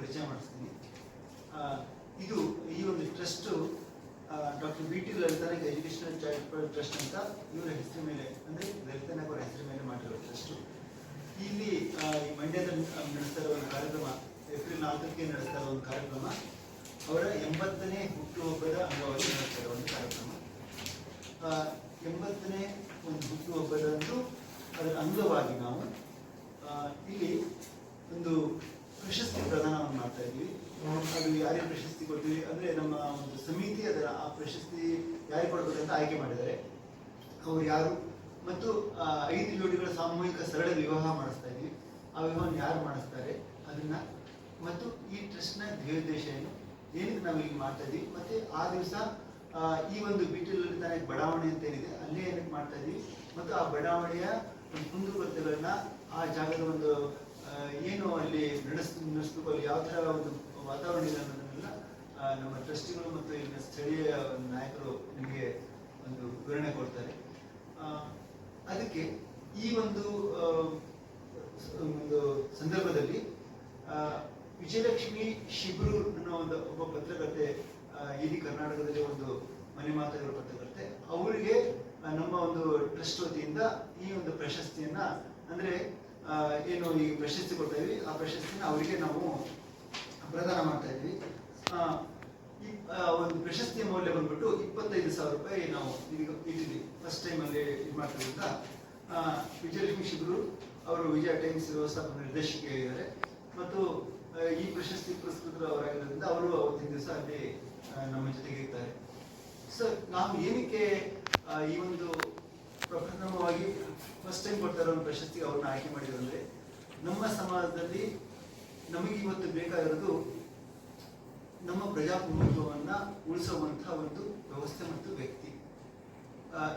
ಪರಿಚಯ ಮಾಡಿಸ್ತೀನಿ. ಇದು ಈ ಒಂದು trust doctor B T Lalitha Nayak educational charitable trust ಅಂತ ಇವರ ಹೆಸರು ಮೇಲೆ, ಅಂದರೆ ಲಲಿತಾನಾಯಕ್ ಅವರ ಹೆಸರು ಮೇಲೆ ಮಾಡಿರೋ ಟ್ರಸ್ಟು. ಇಲ್ಲಿ ಮಂಡ್ಯದಲ್ಲಿ ನಡೆಸ್ತಾ ಇರೋ ಒಂದು ಕಾರ್ಯಕ್ರಮ, ಏಪ್ರಿಲ್ 4ಕ್ಕೆ ನಡೆಸ್ತಾ ಇರೋ ಒಂದು ಕಾರ್ಯಕ್ರಮ, ಅವರ 80ನೇ ಹುಟ್ಟುಹಬ್ಬದ ಅಂಗವಾಗಿ ನಡೆಸ್ತಾ ಇರೋ ಒಂದು ಕಾರ್ಯಕ್ರಮ. 80ನೇ ಒಂದು ಹುಟ್ಟುಹಬ್ಬದಂದು ಅದರ ಅಂಗವಾಗಿ ನಾವು ಇಲ್ಲಿ ಒಂದು ಪ್ರಶಸ್ತಿ ಪ್ರದಾನವನ್ನು ಮಾಡ್ತಾ ಇದ್ವಿ. ಅದು ಯಾರಿಗೆ ಪ್ರಶಸ್ತಿ ಕೊಡ್ತೀವಿ ಅಂದರೆ ನಮ್ಮ ಒಂದು ಸಮಿತಿ ಅದರ ಆ ಪ್ರಶಸ್ತಿ ಯಾರಿಗೆ ಕೊಡಬೇಕಂತ ಆಯ್ಕೆ ಮಾಡಿದ್ದಾರೆ. ಅವರು ಯಾರು ಮತ್ತು 5 ಜೋಡಿಗಳ ಸಾಮೂಹಿಕ ಸರಳ ವಿವಾಹ ಮಾಡಿಸ್ತಾ ಇದ್ವಿ. ಆ ವಿವಾಹವನ್ನು ಯಾರು ಮಾಡಿಸ್ತಾರೆ ಅದನ್ನ, ಮತ್ತು ಈ ಟ್ರಸ್ಟ್ನ ಧ್ಯೇಯೋದ್ದೇಶ ಏನಕ್ಕೆ ನಾವು ಇಲ್ಲಿ ಮಾಡ್ತಾ ಇದ್ವಿ, ಮತ್ತೆ ಆ ದಿವಸ ಈ ಒಂದು ಬಿ ಟಿ ಲಲಿತಾನಾಯಕ್ ಬಡಾವಣೆ ಅಂತ ಏನಿದೆ ಅಲ್ಲೇ ಏನಕ್ಕೆ ಮಾಡ್ತಾ ಇದ್ವಿ, ಮತ್ತು ಆ ಬಡಾವಣೆಯ ಒಂದು ಕುಂದುಕೊರತೆಗಳನ್ನ, ಆ ಜಾಗದ ಒಂದು ಏನು ಅಲ್ಲಿ ನಡೆಸಬೇಕು, ಅಲ್ಲಿ ಯಾವ ಥರ ಒಂದು ವಾತಾವರಣ ಇದೆ ಅನ್ನೋದನ್ನೆಲ್ಲ ನಮ್ಮ ಟ್ರಸ್ಟಿಗಳು ಮತ್ತು ಇಲ್ಲಿನ ಸ್ಥಳೀಯ ನಾಯಕರು ನಿಮಗೆ ಒಂದು ವಿವರಣೆ ಕೊಡ್ತಾರೆ. ಅದಕ್ಕೆ ಈ ಒಂದು ಸಂದರ್ಭದಲ್ಲಿ ವಿಜಯಲಕ್ಷ್ಮಿ ಶಿಬ್ರೂರ್ ಅನ್ನೋ ಒಂದು ಒಬ್ಬ ಪತ್ರಕರ್ತೆ, ಇಡೀ ಕರ್ನಾಟಕದಲ್ಲಿ ಒಂದು ಮನೆ ಮಾತಾಗಿರೋ ಪತ್ರಕರ್ತೆ, ಅವರಿಗೆ ನಮ್ಮ ಒಂದು ಟ್ರಸ್ಟ್ ವತಿಯಿಂದ ಈ ಒಂದು ಪ್ರಶಸ್ತಿಯನ್ನ, ಅಂದ್ರೆ ಏನು ಈ ಪ್ರಶಸ್ತಿ ಕೊಡ್ತಾ ಇದ್ವಿ, ಆ ಪ್ರಶಸ್ತಿನ ಅವರಿಗೆ ನಾವು ಪ್ರದಾನ ಮಾಡ್ತಾ ಇದ್ವಿ. ಈ ಒಂದು ಪ್ರಶಸ್ತಿಯ ಮೌಲ್ಯ ಬಂದ್ಬಿಟ್ಟು 25,000 ರೂಪಾಯಿ ನಾವು ಈಗ ಇಟ್ಟಿದ್ವಿ. ಫಸ್ಟ್ ಟೈಮ್ ಅಲ್ಲಿ ಇದು ಮಾಡ್ತಿದ್ದ ವಿಜಯಲಕ್ಷ್ಮಿ ಶಿಬ್ರೂರ್ ಅವರು ವಿಜಯ ಟೈಮ್ಸ್ ವ್ಯವಸ್ಥಾಪಕ ನಿರ್ದೇಶಕಿಯಾಗಿದ್ದಾರೆ, ಮತ್ತು ಈ ಪ್ರಶಸ್ತಿ ಪುರಸ್ಕೃತರು ಅವರಾಗಿರೋದ್ರಿಂದ ಅವರು ಅವತ್ತಿನ ದಿವಸ ಅಲ್ಲಿ ನಮ್ಮ ಜೊತೆಗೆ ಇರ್ತಾರೆ. ಸೊ ನಾವು ಏನಕ್ಕೆ ಈ ಒಂದು ಪ್ರಪ್ರಥಮವಾಗಿ ಫಸ್ಟ್ ಟೈಮ್ ಕೊಡ್ತಾ ಇರೋ ಒಂದು ಪ್ರಶಸ್ತಿಗೆ ಅವ್ರನ್ನ ಆಯ್ಕೆ ಮಾಡಿದ್ರು ಅಂದರೆ, ನಮ್ಮ ಸಮಾಜದಲ್ಲಿ ನಮಗೆ ಇವತ್ತು ಬೇಕಾಗಿರೋದು ನಮ್ಮ ಪ್ರಜಾಪ್ರಭುತ್ವವನ್ನು ಉಳಿಸುವಂತಹ ಒಂದು ವ್ಯವಸ್ಥೆ ಮತ್ತು ವ್ಯಕ್ತಿ.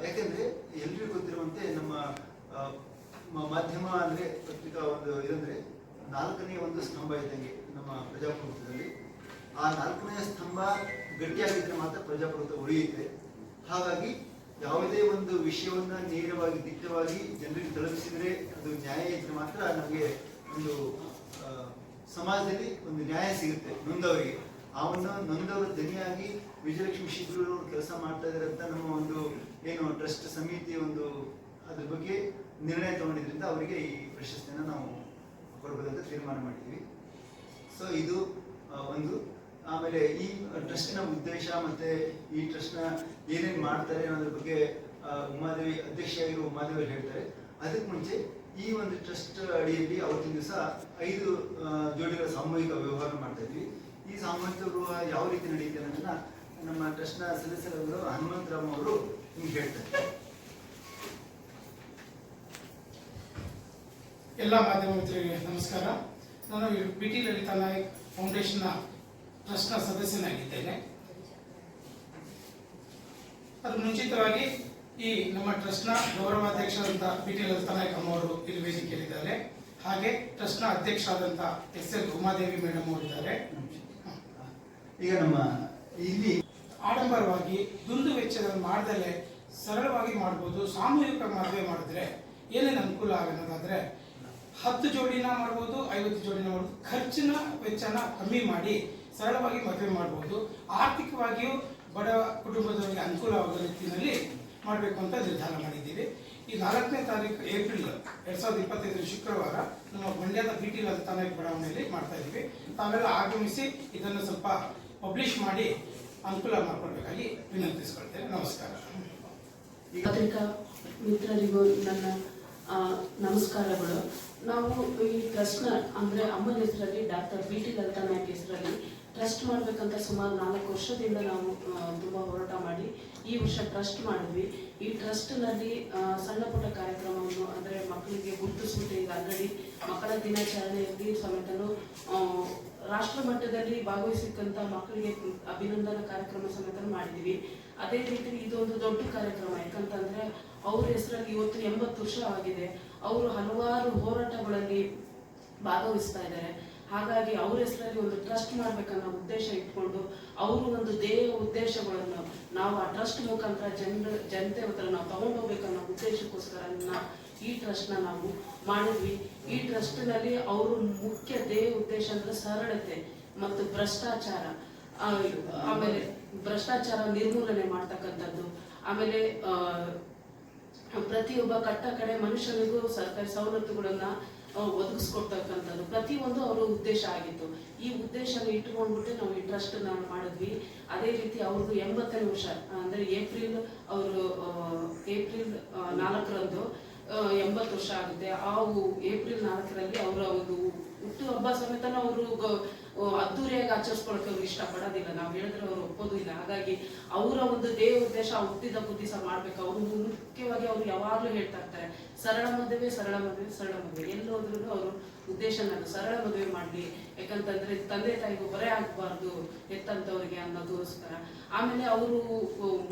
ಯಾಕೆಂದ್ರೆ ಎಲ್ರಿಗೂ ಗೊತ್ತಿರುವಂತೆ ನಮ್ಮ ಮಾಧ್ಯಮ ಅಂದ್ರೆ ಪತ್ರಿಕಾ ಒಂದು ಇದಂದ್ರೆ 4ನೇ ಒಂದು ಸ್ತಂಭ ಇದ್ದಂಗೆ ನಮ್ಮ ಪ್ರಜಾಪ್ರಭುತ್ವದಲ್ಲಿ. ಆ 4ನೇ ಸ್ತಂಭ ಗಟ್ಟಿಯಾಗಿದ್ರೆ ಮಾತ್ರ ಪ್ರಜಾಪ್ರಭುತ್ವ ಉಳಿಯುತ್ತೆ. ಹಾಗಾಗಿ ಯಾವುದೇ ಒಂದು ವಿಷಯವನ್ನ ನೇರವಾಗಿ ದಿಟ್ಟವಾಗಿ ಜನರಿಗೆ ತಲುಪಿಸಿದ್ರೆ, ಅದು ನ್ಯಾಯ ಇದ್ರೆ ಮಾತ್ರ ನಮಗೆ ಒಂದು ಸಮಾಜದಲ್ಲಿ ಒಂದು ನ್ಯಾಯ ಸಿಗುತ್ತೆ ನೊಂದವರಿಗೆ. ಅವನ್ನ ನೊಂದವರ ಧ್ವನಿಯಾಗಿ ವಿಜಯಲಕ್ಷ್ಮಿ ಶಿಬ್ರೂರ್ ಕೆಲಸ ಮಾಡ್ತಾ ಇದ್ದಾರೆ ಅಂತ ನಮ್ಮ ಒಂದು ಏನು ಟ್ರಸ್ಟ್ ಸಮಿತಿ ಒಂದು ಅದ್ರ ಬಗ್ಗೆ ನಿರ್ಣಯ ತಗೊಂಡಿದ್ರಿಂದ ಅವರಿಗೆ ಈ ಪ್ರಶಸ್ತಿಯನ್ನು ನಾವು ಕೊಡಬೇಕಂತ ತೀರ್ಮಾನ ಮಾಡಿದ್ವಿ. ಸೊ ಇದು ಒಂದು. ಆಮೇಲೆ ಈ ಟ್ರಸ್ಟ್ನ ಉದ್ದೇಶ ಮತ್ತೆ ಈ ಟ್ರಸ್ಟ್ನ ಏನೇನು ಮಾಡ್ತಾರೆ ಅನ್ನೋದ್ರ ಬಗ್ಗೆ ಉಮಾದೇವಿ, ಅಧ್ಯಕ್ಷೆಯಾಗಿರುವ ಉಮಾದೇವಿ ಹೇಳ್ತಾರೆ. ಅದಕ್ಕೆ ಮುಂಚೆ ಈ ಒಂದು ಟ್ರಸ್ಟ್ ಅಡಿಯಲ್ಲಿ ಅವತ್ತಿನ ದಿವಸ 5 ಜೋಡಿಗಳ ಸಾಮೂಹಿಕ ವಿವಾಹ ಮಾಡ್ತಾ ಇದ್ವಿ. ಈ ಸಾಮೂಹಿಕ ವಿವಾಹ ಯಾವ ರೀತಿ ನಡೆಯುತ್ತೆ ಅನ್ನೋದನ್ನ ನಮ್ಮ ಟ್ರಸ್ಟ್ನ ಸದಸ್ಯರಾದರು ಹನುಮಂತರಾಮ್ ಅವರು ನಿಮ್ಗೆ ಹೇಳ್ತಾರೆ. ಎಲ್ಲ ಮಾಧ್ಯಮ ಮಿತ್ರರಿಗೆ ನಮಸ್ಕಾರ. ನಾನು ಬಿ ಟಿ ಲಲಿತಾನಾಯಕ್ ಫೌಂಡೇಶನ್ನ ಟ್ರಸ್ಟ್ನ ಸದಸ್ಯನಾಗಿದ್ದೇನೆ. ಅದು ಮುಂಚಿತವಾಗಿ ಈ ನಮ್ಮ ಟ್ರಸ್ಟ್ನ ಗೌರವಾಧ್ಯಕ್ಷರಾದಂಥ ಬಿ ಟಿ ಲಲಿತಾನಾಯಕ್ ಅಮ್ಮವರು ಇಲ್ಲಿ ವೇದಿಕೆಯಲ್ಲಿದ್ದಾರೆ. ಹಾಗೆ ಟ್ರಸ್ಟ್ನ ಅಧ್ಯಕ್ಷರಾದಂಥ SL ಉಮಾದೇವಿ ಮೇಡಮ್ ಅವರಿದ್ದಾರೆ. ಈಗ ನಮ್ಮ ಇಲ್ಲಿ ಆಡಂಬರವಾಗಿ ದುಂದು ವೆಚ್ಚಗಳನ್ನು ಮಾಡದಲ್ಲೇ ಸರಳವಾಗಿ ಮಾಡ್ಬೋದು. ಸಾಮೂಹಿಕ ಮದುವೆ ಮಾಡಿದ್ರೆ ಏನೇನು ಅನುಕೂಲ ಆಗೋದಾದ್ರೆ 10 ಜೋಡಿನ ಮಾಡ್ಬೋದು, 50 ಜೋಡಿನ ಮಾಡ್ಬೋದು. ಖರ್ಚಿನ ವೆಚ್ಚನ ಕಮ್ಮಿ ಮಾಡಿ ಸರಳವಾಗಿ ಮದುವೆ ಮಾಡ್ಬೋದು. ಆರ್ಥಿಕವಾಗಿಯೂ ಬಡ ಕುಟುಂಬದವರಿಗೆ ಅನುಕೂಲವಾಗುವ ರೀತಿಯಲ್ಲಿ ಮಾಡಬೇಕು ಅಂತ ನಿರ್ಧಾರ ಮಾಡಿದ್ದೀವಿ. ಈ 4ನೇ ತಾರೀಕು ಏಪ್ರಿಲ್ 2025 ಶುಕ್ರವಾರ ನಮ್ಮ ಮಂಡ್ಯದ ಬಿ ಟಿ ಲಲಿತಾನಾಯಕ್ ಬಡಾವಣೆಯಲ್ಲಿ ಮಾಡ್ತಾ ಇದ್ದೀವಿ. ತಾವೆಲ್ಲ ಆಗಮಿಸಿ ಇದನ್ನು ಸ್ವಲ್ಪ ಪಬ್ಲಿಷ್ ಮಾಡಿ ಅನುಕೂಲ ಮಾಡಿಕೊಡ್ಬೇಕಾಗಿ ವಿನಂತಿಸ್ಕೊಳ್ತೇನೆ. ನಮಸ್ಕಾರ. ಪತ್ರಿಕಾ ಮಿತ್ರರಿಗೂ ನನ್ನ ನಮಸ್ಕಾರಗಳು. ನಾವು ಈ ಟ್ರಸ್ಟ್ನ ಅಂದರೆ ಅಮ್ಮನ ಹೆಸರಲ್ಲಿ ಡಾಕ್ಟರ್ ಬಿ ಟಿ ಲಲಿತಾನಾಯಕ್ ಹೆಸರಲ್ಲಿ ಟ್ರಸ್ಟ್ ಮಾಡಬೇಕಂತ ಸುಮಾರು 4 ವರ್ಷದಿಂದ ನಾವು ತುಂಬ ಹೋರಾಟ ಮಾಡಿ ಈ ವರ್ಷ ಟ್ರಸ್ಟ್ ಮಾಡಿದ್ವಿ. ಈ ಟ್ರಸ್ಟ್ನಲ್ಲಿ ಸಣ್ಣ ಪುಟ್ಟ ಕಾರ್ಯಕ್ರಮವನ್ನು ಅಂದರೆ ಮಕ್ಕಳಿಗೆ ಗುರುತಿಸ್ಬಿಟ್ಟು ಈಗ ಆಲ್ರೆಡಿ ಮಕ್ಕಳ ದಿನಾಚರಣೆಯಲ್ಲಿ ಸಮೇತನು ರಾಷ್ಟ್ರ ಮಟ್ಟದಲ್ಲಿ ಭಾಗವಹಿಸಿದಂಥ ಮಕ್ಕಳಿಗೆ ಅಭಿನಂದನಾ ಕಾರ್ಯಕ್ರಮ ಸಮೇತ ಮಾಡಿದ್ದೀವಿ. ಅದೇ ರೀತಿ ಇದೊಂದು ದೊಡ್ಡ ಕಾರ್ಯಕ್ರಮ. ಯಾಕಂತಂದರೆ ಅವ್ರ ಹೆಸರಲ್ಲಿ ಇವತ್ತು 80 ವರ್ಷ ಆಗಿದೆ. ಅವರು ಹಲವಾರು ಹೋರಾಟಗಳಲ್ಲಿ ಭಾಗವಹಿಸ್ತಾ ಇದ್ದಾರೆ. ಹಾಗಾಗಿ ಅವ್ರ ಹೆಸರಲ್ಲಿ ಒಂದು ಟ್ರಸ್ಟ್ ಮಾಡ್ಬೇಕನ್ನೋ ಉದ್ದೇಶ ಇಟ್ಕೊಂಡು ಅವರು ಒಂದು ಧ್ಯೇಯ ಉದ್ದೇಶಗಳನ್ನು ನಾವು ಆ ಟ್ರಸ್ಟ್ ಮುಖಾಂತರ ಜನತೆ ಹತ್ರ ನಾವು ತಗೊಂಡೋಗ್ಬೇಕನ್ನೋ ಉದ್ದೇಶಕ್ಕೋಸ್ಕರ ಈ ಟ್ರಸ್ಟ್ನ ನಾವು ಮಾಡಿದ್ವಿ. ಈ ಟ್ರಸ್ಟ್ ನಲ್ಲಿ ಅವರು ಮುಖ್ಯ ಉದ್ದೇಶ ಅಂದ್ರೆ ಸರಳತೆ ಮತ್ತು ಭ್ರಷ್ಟಾಚಾರ, ಆಮೇಲೆ ಭ್ರಷ್ಟಾಚಾರ ನಿರ್ಮೂಲನೆ ಮಾಡ್ತಕ್ಕಂಥದ್ದು, ಆಮೇಲೆ ಪ್ರತಿಯೊಬ್ಬ ಕಟ್ಟ ಕಡೆ ಮನುಷ್ಯನಿಗೂ ಸರ್ಕಾರಿ ಸವಲತ್ತುಗಳನ್ನ ಒದಗಿಸ್ಕೊಡ್ತಕ್ಕಂಥದ್ದು ಪ್ರತಿಯೊಂದು ಅವರ ಉದ್ದೇಶ ಆಗಿತ್ತು. ಈ ಉದ್ದೇಶನ ಇಟ್ಟುಕೊಂಡ್ಬಿಟ್ಟು ನಾವು ಈ ಟ್ರಸ್ಟ್ ನಾವು ಮಾಡಿದ್ವಿ. ಅದೇ ರೀತಿ ಅವ್ರದ್ದು 80ನೇ ವರ್ಷ ಅಂದ್ರೆ ಏಪ್ರಿಲ್ 4ರಂದು 80 ವರ್ಷ ಆಗುತ್ತೆ. ಆ ಏಪ್ರಿಲ್ 4ರಲ್ಲಿ ಅವರ ಒಂದು ಹುಟ್ಟು ಹಬ್ಬ ಸಮೇತನ ಅವರು ಅದ್ದೂರಿಯಾಗಿ ಆಚರಿಸ್ಕೊಳಕ್ಕೆ ಅವ್ರು ಇಷ್ಟಪಡೋದಿಲ್ಲ. ನಾವು ಹೇಳಿದ್ರೆ ಅವ್ರು ಒಪ್ಪೋದು ಇಲ್ಲ. ಹಾಗಾಗಿ ಅವರ ಒಂದು ಉದ್ದೇಶ ಹುಟ್ಟಿದ ದಿವಸ ಮಾಡ್ಬೇಕು. ಅವ್ರು ಮುಖ್ಯವಾಗಿ ಅವ್ರು ಯಾವಾಗ್ಲೂ ಹೇಳ್ತಾ ಇರ್ತಾರೆ, ಸರಳ ಮದುವೆ ಸರಳ ಮದುವೆ ಸರಳ ಮದುವೆ. ಎಲ್ಲೋದ್ರೂ ಅವರು ಉದ್ದೇಶ ನಾನು ಸರಳ ಮದುವೆ ಮಾಡ್ಲಿ, ಯಾಕಂತಂದ್ರೆ ತಂದೆ ತಾಯಿಗೂ ಹೊರೆ ಆಗ್ಬಾರ್ದು ಎತ್ತಂತವ್ರಿಗೆ ಅನ್ನೋದಕ್ಕೋಸ್ಕರ. ಆಮೇಲೆ ಅವರು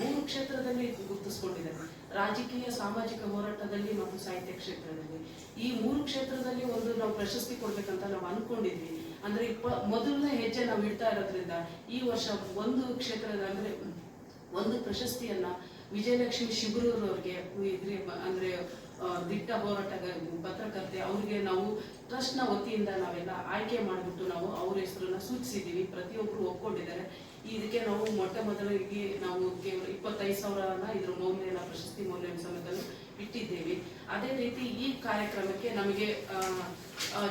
3 ಕ್ಷೇತ್ರದಲ್ಲಿ ಗುರುತಿಸ್ಕೊಂಡಿದ್ದಾರೆ, ರಾಜಕೀಯ, ಸಾಮಾಜಿಕ ಹೋರಾಟದಲ್ಲಿ ಮತ್ತು ಸಾಹಿತ್ಯ ಕ್ಷೇತ್ರದಲ್ಲಿ. ಈ 3 ಕ್ಷೇತ್ರದಲ್ಲಿ ಒಂದು ನಾವು ಪ್ರಶಸ್ತಿ ಕೊಡ್ಬೇಕಂತ ನಾವು ಅನ್ಕೊಂಡಿದ್ವಿ. ಅಂದ್ರೆ ಮೊದಲನೇ ಹೆಜ್ಜೆ ನಾವು ಇಡ್ತಾ ಇರೋದ್ರಿಂದ ಈ ವರ್ಷ ಒಂದು ಕ್ಷೇತ್ರದ ಅಂದ್ರೆ ಒಂದು ಪ್ರಶಸ್ತಿಯನ್ನ ವಿಜಯಲಕ್ಷ್ಮಿ ಶಿಬರೂರ್ ಅವ್ರಿಗೆ ಅಂದ್ರೆ ದಿಟ್ಟ ಹೋರಾಟಗಾರ ಪತ್ರಕರ್ತೆ ಅವ್ರಿಗೆ ನಾವು ಟ್ರಸ್ಟ್ ನ ವತಿಯಿಂದ ನಾವೆಲ್ಲ ಆಯ್ಕೆ ಮಾಡಿಬಿಟ್ಟು ನಾವು ಅವ್ರ ಹೆಸರನ್ನ ಸೂಚಿಸಿದೀವಿ. ಪ್ರತಿಯೊಬ್ಬರು ಒಪ್ಕೊಂಡಿದ್ದಾರೆ. ಇದಕ್ಕೆ ನಾವು ಮೊದಲಿಗೆ ನಾವು ಕೇವಲ 25,000 ಇದ್ರ ಮೌಲ್ಯನ ಪ್ರಶಸ್ತಿ ಮೌಲ್ಯ ಸಮೇತ ಇಟ್ಟಿದ್ದೇವೆ. ಅದೇ ರೀತಿ ಈ ಕಾರ್ಯಕ್ರಮಕ್ಕೆ ನಮಗೆ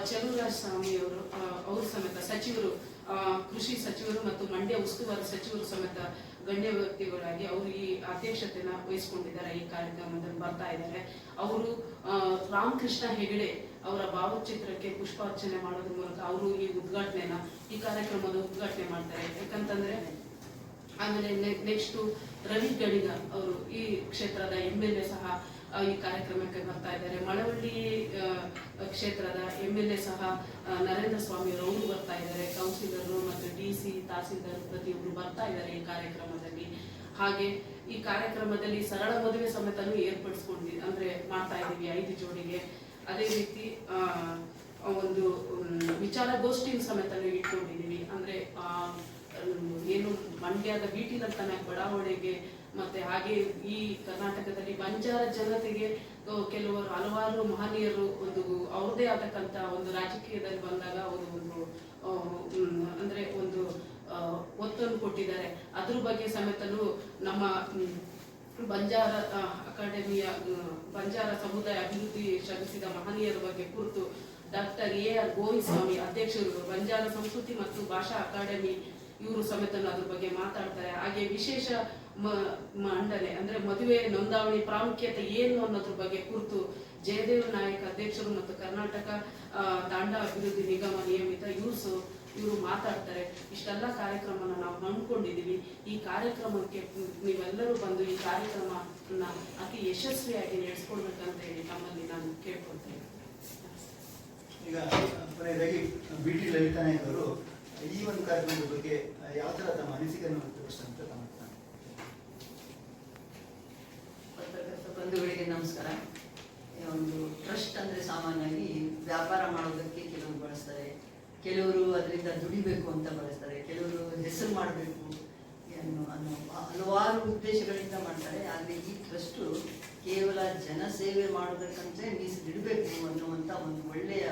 ಚಲುವರಾಜ ಸ್ವಾಮಿ ಅವರು ಸಮೇತ ಸಚಿವರು, ಕೃಷಿ ಸಚಿವರು ಮತ್ತು ಮಂಡ್ಯ ಉಸ್ತುವಾರಿ ಸಚಿವರು ಸಮೇತ ಗಣ್ಯ ವ್ಯಕ್ತಿಗಳಾಗಿ ಅವರು ಈ ಅಧ್ಯಕ್ಷತೆನ ವಹಿಸಿಕೊಂಡಿದ್ದಾರೆ. ಈ ಕಾರ್ಯಕ್ರಮದಲ್ಲಿ ಬರ್ತಾ ಇದ್ದಾರೆ. ಅವರು ರಾಮಕೃಷ್ಣ ಹೆಗಡೆ ಅವರ ಭಾವಚಿತ್ರಕ್ಕೆ ಪುಷ್ಪಾರ್ಚನೆ ಮಾಡೋದ್ರ ಮೂಲಕ ಅವರು ಈ ಕಾರ್ಯಕ್ರಮದ ಉದ್ಘಾಟನೆ ಮಾಡ್ತಾರೆ. ಯಾಕಂತಂದ್ರೆ ಆಮೇಲೆ ನೆಕ್ಸ್ಟ್ ರವಿ ಗಡಿಗ ಅವರು ಈ ಕ್ಷೇತ್ರದ MLA ಸಹ ಈ ಕಾರ್ಯಕ್ರಮಕ್ಕೆ ಬರ್ತಾ ಇದ್ದಾರೆ. ಮಳವಳ್ಳಿ ಕ್ಷೇತ್ರದ MLA ಸಹ ನರೇಂದ್ರ ಸ್ವಾಮಿ ಅವರು ಬರ್ತಾ ಇದ್ದಾರೆ. ಕೌನ್ಸಿಲರ್ ಮತ್ತು DC ತಹಸೀಲ್ದಾರ್ ಪ್ರತಿಯೊಬ್ಬರು ಬರ್ತಾ ಇದ್ದಾರೆ ಈ ಕಾರ್ಯಕ್ರಮದಲ್ಲಿ. ಹಾಗೆ ಈ ಕಾರ್ಯಕ್ರಮದಲ್ಲಿ ಸರಳ ಮದುವೆ ಸಮೇತನೂ ಏರ್ಪಡಿಸ್ಕೊಂಡಿದ್ದೀವಿ, ಅಂದ್ರೆ ಮಾಡ್ತಾ ಇದ್ದೀವಿ 5 ಜೋಡಿಗೆ. ಅದೇ ರೀತಿ ಒಂದು ವಿಚಾರಗೋಷ್ಠಿ ಸಮೇತನೂ ಇಟ್ಕೊಂಡಿದ್ದೀವಿ. ಅಂದ್ರೆ ಏನು ಮಂಡ್ಯದ BT ಬಡಾವಣೆಗೆ ಮತ್ತೆ ಹಾಗೆ ಈ ಕರ್ನಾಟಕದಲ್ಲಿ ಬಂಜಾರ ಜನತೆಗೆ ಕೆಲವರು ಹಲವಾರು ಮಹನೀಯರು ಒಂದು ಅವ್ರದೇ ಆದಕ್ಕಂತ ಒಂದು ರಾಜಕೀಯದಲ್ಲಿ ಬಂದಾಗ ಅವರು ಅಂದ್ರೆ ಒಂದು ಒತ್ತನ್ನು ಕೊಟ್ಟಿದ್ದಾರೆ. ಅದ್ರ ಬಗ್ಗೆ ಸಮೇತನು ನಮ್ಮ ಬಂಜಾರ ಅಕಾಡೆಮಿಯ ಬಂಜಾರ ಸಮುದಾಯ ಅಭಿವೃದ್ಧಿ ಶ್ರಮಿಸಿದ ಮಹನೀಯರ ಬಗ್ಗೆ ಕುರಿತು ಡಾಕ್ಟರ್ AR ಗೋವಿಂದ ಸ್ವಾಮಿ ಅಧ್ಯಕ್ಷರು ಬಂಜಾರ ಸಂಸ್ಕೃತಿ ಮತ್ತು ಭಾಷಾ ಅಕಾಡೆಮಿ ಇವರು ಸಮೇತ ಅದ್ರ ಬಗ್ಗೆ ಮಾತಾಡ್ತಾರೆ. ಹಾಗೆ ವಿಶೇಷ ಮಂಡನೆ ಅಂದ್ರೆ ಮದುವೆ ನೋಂದಾವಣಿ ಪ್ರಾಮುಖ್ಯತೆ ಏನು ಅನ್ನೋದ್ರ ಬಗ್ಗೆ ಕುರಿತು ಜಯದೇವ ನಾಯಕ್ ಅಧ್ಯಕ್ಷರು ಮತ್ತು ಕರ್ನಾಟಕ ತಾಂಡ ಅಭಿವೃದ್ಧಿ ನಿಗಮ ನಿಯಮಿತ ಇವರು ಮಾತಾಡ್ತಾರೆ. ಇಷ್ಟೆಲ್ಲ ಕಾರ್ಯಕ್ರಮನ ನಾವು ಹಮ್ಮಿಕೊಂಡಿದೀವಿ. ಈ ಕಾರ್ಯಕ್ರಮಕ್ಕೆ ನೀವೆಲ್ಲರೂ ಬಂದು ಈ ಕಾರ್ಯಕ್ರಮನ ಅತಿ ಯಶಸ್ವಿಯಾಗಿ ನಡೆಸ್ಕೊಡ್ಬೇಕಂತ ಹೇಳಿ ತಮ್ಮಲ್ಲಿ ನಾನು ಕೇಳ್ಕೊಳ್ತೇನೆ. ಈಗ ಕೊನೆಯದಾಗಿ BT ಲಲಿತಾ ನಾಯಕ್ ಅವರು ಈ ಒಂದು ಕಾರ್ಯಕ್ರಮದ ಬಗ್ಗೆ ಯಾವ ತರ ತಮ್ಮ ಅನಿಸಿಕೆಯನ್ನು ವ್ಯಕ್ತಪಡಿಸಿದಂತ ಪತ್ರಕರ್ತ ಬಂಧುಗಳಿಗೆ ನಮಸ್ಕಾರ. ಒಂದು ಟ್ರಸ್ಟ್ ಅಂದ್ರೆ ಸಾಮಾನ್ಯವಾಗಿ ವ್ಯಾಪಾರ ಮಾಡೋದಕ್ಕೆ ಕೆಲವರು ಬಳಸ್ತಾರೆ, ಕೆಲವರು ಅದರಿಂದ ದುಡಿಬೇಕು ಅಂತ ಬಳಸ್ತಾರೆ, ಕೆಲವರು ಹೆಸರು ಮಾಡಬೇಕು ಅನ್ನೋ ಹಲವಾರು ಉದ್ದೇಶಗಳಿಂದ ಮಾಡ್ತಾರೆ. ಆದರೆ ಈ ಟ್ರಸ್ಟ್ ಕೇವಲ ಜನಸೇವೆ ಮಾಡೋದಕ್ಕಂತ ಮೀಸಲಿಡಬೇಕು ಅನ್ನುವಂಥ ಒಂದು ಒಳ್ಳೆಯ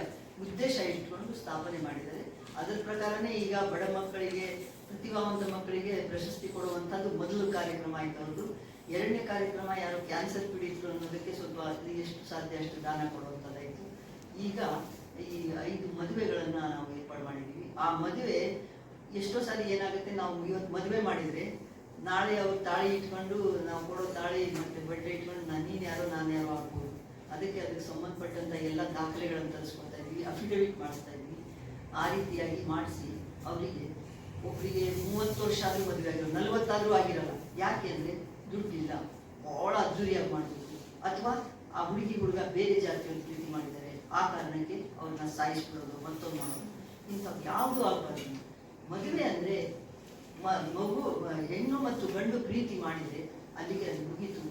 ಉದ್ದೇಶ ಇಟ್ಕೊಂಡು ಸ್ಥಾಪನೆ ಮಾಡಿದ್ದಾರೆ. ಅದರ ಪ್ರಕಾರನೇ ಈಗ ಬಡ ಮಕ್ಕಳಿಗೆ, ಪ್ರತಿಭಾವಂತ ಮಕ್ಕಳಿಗೆ ಪ್ರಶಸ್ತಿ ಕೊಡುವಂಥದ್ದು ಮೊದಲು ಕಾರ್ಯಕ್ರಮ ಆಯ್ತು ಅವ್ರದ್ದು. 2ನೇ ಕಾರ್ಯಕ್ರಮ ಯಾರು ಕ್ಯಾನ್ಸರ್ ಪೀಡಿತರು ಅನ್ನೋದಕ್ಕೆ ಸ್ವಲ್ಪ ಎಷ್ಟು ಸಾಧ್ಯ ಅಷ್ಟು ದಾನ ಕೊಡುವಂಥದ್ದಾಯಿತು. ಈಗ ಈ 5 ಮದುವೆಗಳನ್ನ ನಾವು ಏರ್ಪಾಡು ಮಾಡಿದ್ದೀವಿ. ಆ ಮದುವೆ ಎಷ್ಟೋ ಸಾರಿ ಏನಾಗುತ್ತೆ, ನಾವು ಇವತ್ತು ಮದುವೆ ಮಾಡಿದರೆ ನಾಳೆ ಅವ್ರು ತಾಳಿ ಇಟ್ಕೊಂಡು ನಾವು ಕೊಡೋ ತಾಳಿ ಮತ್ತೆ ಬಟ್ಟೆ ಇಟ್ಕೊಂಡು ನೀನು ಯಾರೋ ನಾನು ಯಾರೋ ಆಗ್ಬೋದು. ಅದಕ್ಕೆ ಸಂಬಂಧಪಟ್ಟಂಥ ಎಲ್ಲ ದಾಖಲೆಗಳನ್ನು ತರಿಸ್ಕೊಳ್ತಾ ಇದ್ವಿ, ಅಫಿಡವಿಟ್ ಮಾಡಿಸ್ತಾ ಇದ್ವಿ. ಆ ರೀತಿಯಾಗಿ ಮಾಡಿಸಿ ಅವರಿಗೆ ಒಬ್ಬರಿಗೆ 30 ವರ್ಷ ಆದರೂ ಮದುವೆ ಆಗಿರೋ, 40 ಆದರೂ ಆಗಿರಲ್ಲ. ಯಾಕೆ ಅಂದರೆ ದುಡ್ಡಿಲ್ಲ, ಭಾಳ ಅದ್ದೂರಿಯಾಗಿ ಮಾಡಬೇಕು, ಅಥವಾ ಆ ಹುಡುಗ ಬೇರೆ ಜಾತಿಯನ್ನು ಪ್ರೀತಿ ಮಾಡಿದ್ದಾರೆ, ಆ ಕಾರಣಕ್ಕೆ ಅವ್ರನ್ನ ಸಾಯಿಸ್ಬಿಡೋದು, ಮತ್ತೊಂದು ಮಾಡೋದು, ಇಂಥವು ಯಾವುದೂ ಆಗಬಾರ್ದು. ಮದುವೆ ಅಂದರೆ ಮಗು, ಹೆಣ್ಣು ಮತ್ತು ಗಂಡು ಪ್ರೀತಿ ಮಾಡಿದರೆ ಅಲ್ಲಿಗೆ ಅದು ಮುಗೀತು,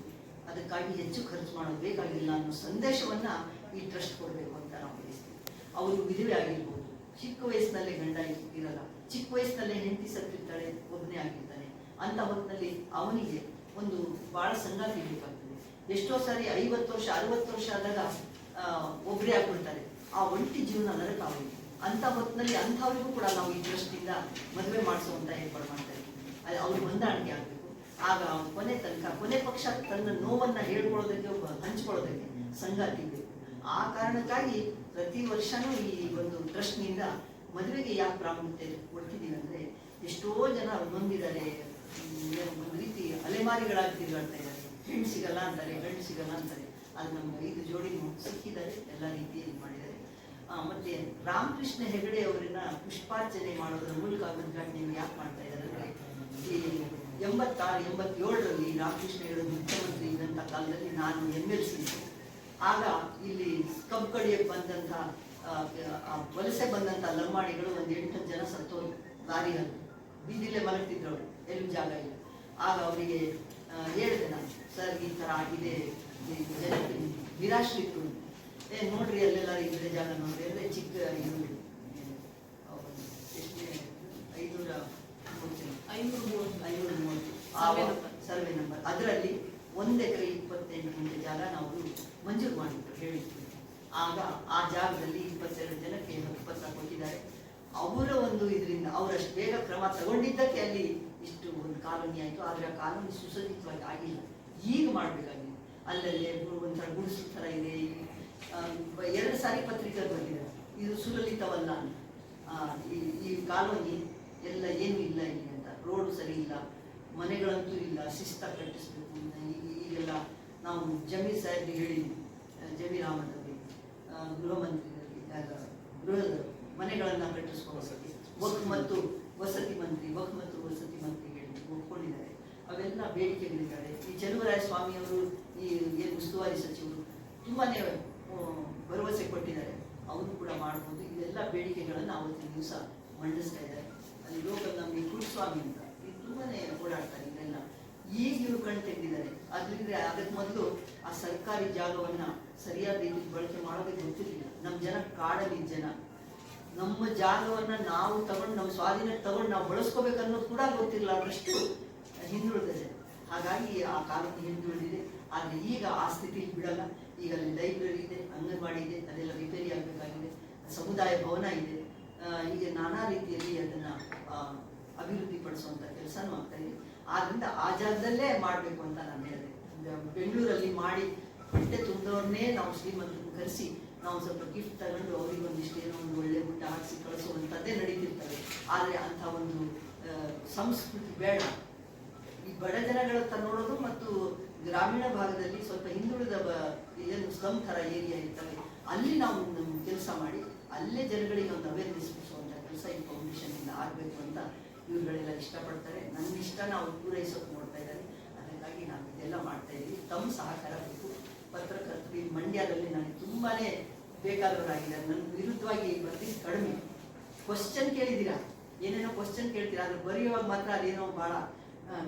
ಅದಕ್ಕಾಗಿ ಹೆಚ್ಚು ಖರ್ಚು ಮಾಡೋದು ಬೇಕಾಗಿಲ್ಲ ಅನ್ನೋ ಸಂದೇಶವನ್ನು ಈ ಟ್ರಸ್ಟ್ ಕೊಡಬೇಕು ಅಂತ ನಾವು ಬಯಸ್ತೀವಿ. ಅವರು ವಿಧವೆ ಆಗಿರ್ಬೋದು, ಚಿಕ್ಕ ವಯಸ್ಸಿನಲ್ಲೇ ಗಂಡ ಇರಲ್ಲ, ಚಿಕ್ಕ ವಯಸ್ಸಿನಲ್ಲೇ ಹೆಂಡತಿ ಸತ್ತಿರ್ತಾಳೆ, ಒಬ್ಬನೇ ಆಗಿರ್ತಾನೆ. ಅಂತ ಹೊತ್ತಿನಲ್ಲಿ ಅವನಿಗೆ ಒಂದು ಭಾಳ ಸಂಗಾತಿ ಬೇಕಾಗ್ತದೆ. ಎಷ್ಟೋ ಸಾರಿ 50 ವರ್ಷ 60 ವರ್ಷ ಆದಾಗ ಒಬ್ಬರೇ ಆಗ್ಬಿಡ್ತಾರೆ. ಆ ಒಂಟಿ ಜೀವನ ನರಕ ಅವರಿಗೆ. ಅಂಥ ಹೊತ್ತಿನಲ್ಲಿ ಅಂಥವ್ರಿಗೂ ಕೂಡ ನಾವು ಈ ಟ್ರಸ್ಟಿಂದ ಮದುವೆ ಮಾಡಿಸುವಂತ ಏರ್ಪಾಡು ಮಾಡ್ತಾ ಇದ್ದೀವಿ. ಅವ್ರಿಗೆ ಹೊಂದಾಣಿಕೆ ಆಗಬೇಕು. ಆಗ ಕೊನೆ ತನಕ ಕೊನೆ ಪಕ್ಷ ತನ್ನ ನೋವನ್ನ ಹೇಳ್ಕೊಳ್ಳೋದಕ್ಕೆ ಹಂಚ್ಕೊಳ್ಳೋದಕ್ಕೆ ಸಂಗಾತಿ ಬೇಕು. ಆ ಕಾರಣಕ್ಕಾಗಿ ಪ್ರತಿ ವರ್ಷನೂ ಈ ಒಂದು ಟ್ರಸ್ಟ್ನಿಂದ ಮದುವೆಗೆ ಯಾಕೆ ಪ್ರಾಮುಖ್ಯತೆ ಕೊಡ್ತಿದ್ದೀವಿ ಅಂದ್ರೆ, ಎಷ್ಟೋ ಜನ ನೊಂದಿದ್ದಾರೆ, ಒಂದು ರೀತಿ ಅಲೆಮಾರಿಗಳಾಗಿ ತಿರುಗಾಡ್ತಾ ಇದ್ದಾರೆ. ಹೆಣ್ಣು ಸಿಗಲ್ಲ ಅಂತಾರೆ, ಗಂಡು ಸಿಗಲ್ಲ ಅಂತಾರೆ. ಅದು ನಮ್ಗೆ 5 ಜೋಡಿ ಸಿಕ್ಕಿದ್ದಾರೆ, ಎಲ್ಲ ರೀತಿಯಲ್ಲಿ ಮಾಡಿದ್ದಾರೆ. ಮತ್ತೆ ರಾಮಕೃಷ್ಣ ಹೆಗಡೆ ಅವರನ್ನ ಪುಷ್ಪಾರ್ಚನೆ ಮಾಡೋದ್ರ ಮೂಲಕ ಉದ್ಘಾಟನೆ ಯಾಕೆ ಮಾಡ್ತಾ ಇದ್ದಾರೆ ಅಂದ್ರೆ, ಈ 86-87ರಲ್ಲಿ ರಾಮಕೃಷ್ಣ ಹೆಗಡೆ ಮುಖ್ಯಮಂತ್ರಿ ಇದ್ದಂಥ ಕಾಲದಲ್ಲಿ ನಾನು MLC ಇದ್ದೆ. ಆಗ ಇಲ್ಲಿ ಕಬ್ಬು ಕಡಿಯಕ್ಕೆ ಬಂದಂಥ ವಲಸೆ ಬಂದಂಥ ಲಂಬಾಣಿಗಳು ಒಂದು 8 ಜನ ಸತ್ತೋರು. ಲಾರಿಯಲ್ಲಿ ಬೀದಿಲೇ ಮಲಗ್ತಿದ್ರು, ಅವರು ಎಲ್ಲೂ ಜಾಗ ಇಲ್ಲ. ಆಗ ಅವರಿಗೆ ಹೇಳಿದೆ ನಾನು, ಸರ್ ಈ ಥರ ಆಗಿದೆ, ಜನಕ್ಕೆ ನಿರಾಶ್ರಿತರು, ನೋಡ್ರಿ ಅಲ್ಲೆಲ್ಲ ಇದ್ರೆ ಜಾಗ ನೋಡ್ರಿ ಅಂದರೆ ಚಿಕ್ಕ ಇದು ಎಷ್ಟೇ 530 ಸರ್ವೆ ನಂಬರ್, ಅದರಲ್ಲಿ 1 ಎಕರೆ 28 ಗುಂಟೆ ಜಾಗ ನಾವು ಮಂಜೂರು ಮಾಡಿದ್ರು ಹೇಳಿದ್ವಿ. ಆಗ ಆ ಜಾಗದಲ್ಲಿ 22 ಜನಕ್ಕೆ ಹಕ್ಕುಪತ್ರ ಕೊಟ್ಟಿದ್ದಾರೆ. ಅವರ ಒಂದು ಇದರಿಂದ ಅವರಷ್ಟು ಬೇಗ ಕ್ರಮ ತಗೊಂಡಿದ್ದಕ್ಕೆ ಅಲ್ಲಿ ಇಷ್ಟು ಒಂದು ಕಾಲೋನಿ ಆಯಿತು. ಆದರೆ ಆ ಕಾಲೋನಿ ಸುಸಜ್ಜಿತವಾಗಿ ಆಗಿಲ್ಲ. ಈಗ ಮಾಡಬೇಕಾಗಿದೆ. ಅಲ್ಲಲ್ಲೇ ಒಂಥರ ಗುಡಿಸಲು ಥರ ಇದೆ. 2 ಸಾರಿ ಪತ್ರಿಕೆ ಬಂದಿದ್ದಾರೆ, ಇದು ಸುಲಲಿತವಲ್ಲ ಅಂತ. ಈ ಕಾಲೋನಿ ಎಲ್ಲ ಏನೂ ಇಲ್ಲ ಇಲ್ಲಿ ಅಂತ. ರೋಡು ಸರಿ ಇಲ್ಲ, ಮನೆಗಳಂತೂ ಇಲ್ಲ, ಶಿಸ್ತಾಗಿ ಕಟ್ಟಿಸ್ಬೇಕು. ಈಗೆಲ್ಲ ನಾವು ಜಮೀರ್ ಸಾಹೇಬ್ರಿಗೆ ಹೇಳಿದ್ವಿ, ಜಮೀರ್ ಅಹಮದ್ ಅವರಿಗೆ, ಗೃಹ ಮಂತ್ರಿಗಳಿಗೆ, ಗೃಹದ ಮನೆಗಳನ್ನು ಕಟ್ಟಿಸ್ಕೊಳ್ಳೋದಕ್ಕೆ ವಕ್ಫ್ ಮತ್ತು ವಸತಿ ಮಂತ್ರಿ ಹೇಳಿದ್ವಿ, ಒಪ್ಕೊಂಡಿದ್ದಾರೆ. ಅವೆಲ್ಲ ಬೇಡಿಕೆಗಳಿದ್ದಾರೆ. ಈ ಚಲುವರಾಯ ಸ್ವಾಮಿಯವರು, ಈ ಏನು ಉಸ್ತುವಾರಿ ಸಚಿವರು ತುಂಬಾನೇ ಭರವಸೆ ಕೊಟ್ಟಿದ್ದಾರೆ, ಅವರು ಕೂಡ ಮಾಡ್ಬೋದು. ಇದೆಲ್ಲ ಬೇಡಿಕೆಗಳನ್ನು ಅವತ್ತಿನ ದಿವಸ ಮಂಡಿಸ್ತಾ ಇದ್ದಾರೆ. ಅಲ್ಲಿ ಲೋಕಲ್ ನಮಗೆ ಕುರುಸ್ವಾಮಿ ಅಂತ ತುಂಬಾನೇ ಓಡಾಡ್ತಾರೆ. ಇದೆಲ್ಲ ಈಗ ಇವರು ಕಣ್ ತೆಗೆದಿದ್ದಾರೆ. ಅದರಿಂದ ಅದಕ್ಕೆ ಮೊದಲು ಆ ಸರ್ಕಾರಿ ಜಾಗವನ್ನ ಸರಿಯಾದ ರೀತಿ ಬಳಕೆ ಮಾಡೋದಕ್ಕೆ ಗೊತ್ತಿರಲಿಲ್ಲ. ನಮ್ಮ ಜನ ಕಾಡಲ್ಲಿ ಜನ, ನಮ್ಮ ಜಾಗವನ್ನ ನಾವು ತಗೊಂಡು ನಮ್ಮ ಸ್ವಾಧೀನಕ್ಕೆ ತಗೊಂಡು ನಾವು ಬಳಸ್ಕೋಬೇಕು ಅನ್ನೋದು ಕೂಡ ಗೊತ್ತಿರಲಾರಷ್ಟು ಹಿಂದುಳಿದಿದೆ. ಹಾಗಾಗಿ ಆ ಕಾಲಕ್ಕೆ ಹಿಂದುಳಿದಿದೆ. ಆದರೆ ಈಗ ಆ ಸ್ಥಿತಿ ಬಿಡಲ್ಲ. ಈಗ ಅಲ್ಲಿ ಲೈಬ್ರರಿ ಇದೆ, ಅಂಗನವಾಡಿ ಇದೆ, ಅದೆಲ್ಲ ರಿಪೇರಿ ಆಗಬೇಕಾಗಿದೆ, ಸಮುದಾಯ ಭವನ ಇದೆ. ಹೀಗೆ ನಾನಾ ರೀತಿಯಲ್ಲಿ ಅದನ್ನ ಅಭಿವೃದ್ಧಿ ಪಡಿಸುವಂತ ಕೆಲಸನೂ ಆಗ್ತಾ ಇದೆ. ಆದ್ರಿಂದ ಆ ಜಾಗದಲ್ಲೇ ಮಾಡಬೇಕು ಅಂತ ನಾನು ಹೇಳಿದೆ. ಬೆಂಗಳೂರಲ್ಲಿ ಮಾಡಿ ಹೊಟ್ಟೆ ತುಂಬಿದವ್ರನ್ನೇ ನಾವು ಶ್ರೀಮಂತರನ್ನು ಕರೆಸಿ ನಾವು ಸ್ವಲ್ಪ ಗಿಫ್ಟ್ ತಗೊಂಡು ಅವ್ರಿಗೆ ಒಂದಿಷ್ಟು ಏನೋ ಒಂದು ಒಳ್ಳೆ ಊಟ ಹಾಕಿಸಿ ಕಳಿಸುವಂಥದ್ದೇ ನಡೀತಿರ್ತವೆ. ಆದರೆ ಅಂಥ ಒಂದು ಸಂಸ್ಕೃತಿ ಬೇಡ. ಈ ಬಡ ಜನಗಳತ್ತ ನೋಡೋದು ಮತ್ತು ಗ್ರಾಮೀಣ ಭಾಗದಲ್ಲಿ ಸ್ವಲ್ಪ ಹಿಂದುಳಿದ ಏನು ಸ್ಲಮ್ ಥರ ಏರಿಯಾ ಇರ್ತವೆ, ಅಲ್ಲಿ ನಾವು ಕೆಲಸ ಮಾಡಿ ಅಲ್ಲೇ ಜನಗಳಿಗೆ ಒಂದು ಅವೇರ್ನೆಸ್ ಮೂಡಿಸುವಂಥ ಕೆಲಸ ಈ ಫೌಂಡೇಶನ್ನಿಂದ ಆಗಬೇಕು ಅಂತ ಇವುಗಳೆಲ್ಲ ಇಷ್ಟಪಡ್ತಾರೆ. ನನ್ನ ಇಷ್ಟ ನಾವು ಪೂರೈಸೋಕೆ ನೋಡ್ತಾ ಇದ್ದಾರೆ. ಅದಕ್ಕಾಗಿ ನಾವು ಇದೆಲ್ಲ ಮಾಡ್ತಾ ಇದ್ದೀವಿ. ತಮ್ಮ ಸಹಕಾರ ಬೇಕು. ಪತ್ರಕರ್ತರು ಈ ಮಂಡ್ಯದಲ್ಲಿ ನನಗೆ ತುಂಬಾನೇ ಬೇಕಾದವರಾಗಿದ್ದಾರೆ. ನನ್ನ ವಿರುದ್ಧವಾಗಿ ಬರ್ದಿದ್ದು ಕಡಿಮೆ. ಕ್ವಶನ್ ಕೇಳಿದ್ದೀರಾ, ಏನೇನೋ ಕ್ವಶನ್ ಕೇಳ್ತೀರಾ, ಅದ್ರ ಬರೆಯುವಾಗ ಮಾತ್ರ ಅದೇನೋ ಭಾಳ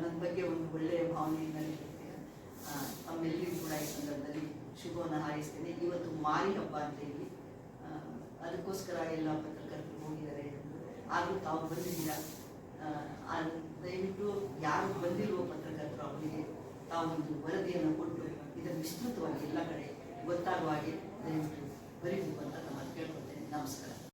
ನನ್ನ ಬಗ್ಗೆ ಒಂದು ಒಳ್ಳೆಯ ಭಾವನೆಯಿಂದ ಹೇಳ್ತೀರಾ. ತಮ್ಮೆಲ್ಲರಿಗೂ ಕೂಡ ಈ ಸಂದರ್ಭದಲ್ಲಿ ಶುಭವನ್ನು ಹಾರೈಸ್ತೇನೆ. ಇವತ್ತು ಮಾರಿ ಹಬ್ಬ ಅಂತ ಹೇಳಿ ಅದಕ್ಕೋಸ್ಕರ ಎಲ್ಲ ಪತ್ರಕರ್ತರು ಹೋಗಿದ್ದಾರೆ. ಆದರೂ ತಾವು ಬಂದಿದ್ದೀರಾ. ದಯವಿಟ್ಟು ಯಾರು ಬಂದಿರುವ ಪತ್ರಕರ್ತರು ಅವರಿಗೆ ತಾವು ಒಂದು ವರದಿಯನ್ನು ಕೊಟ್ಟು ಇದನ್ನು ವಿಸ್ತೃತವಾಗಿ ಎಲ್ಲ ಕಡೆ ಗೊತ್ತಾಗುವ ಹಾಗೆ ದಯವಿಟ್ಟು ಬರೀಬೇಕು ಅಂತ ನಾನು ಕೇಳ್ಕೊಳ್ತೇನೆ. ನಮಸ್ಕಾರ.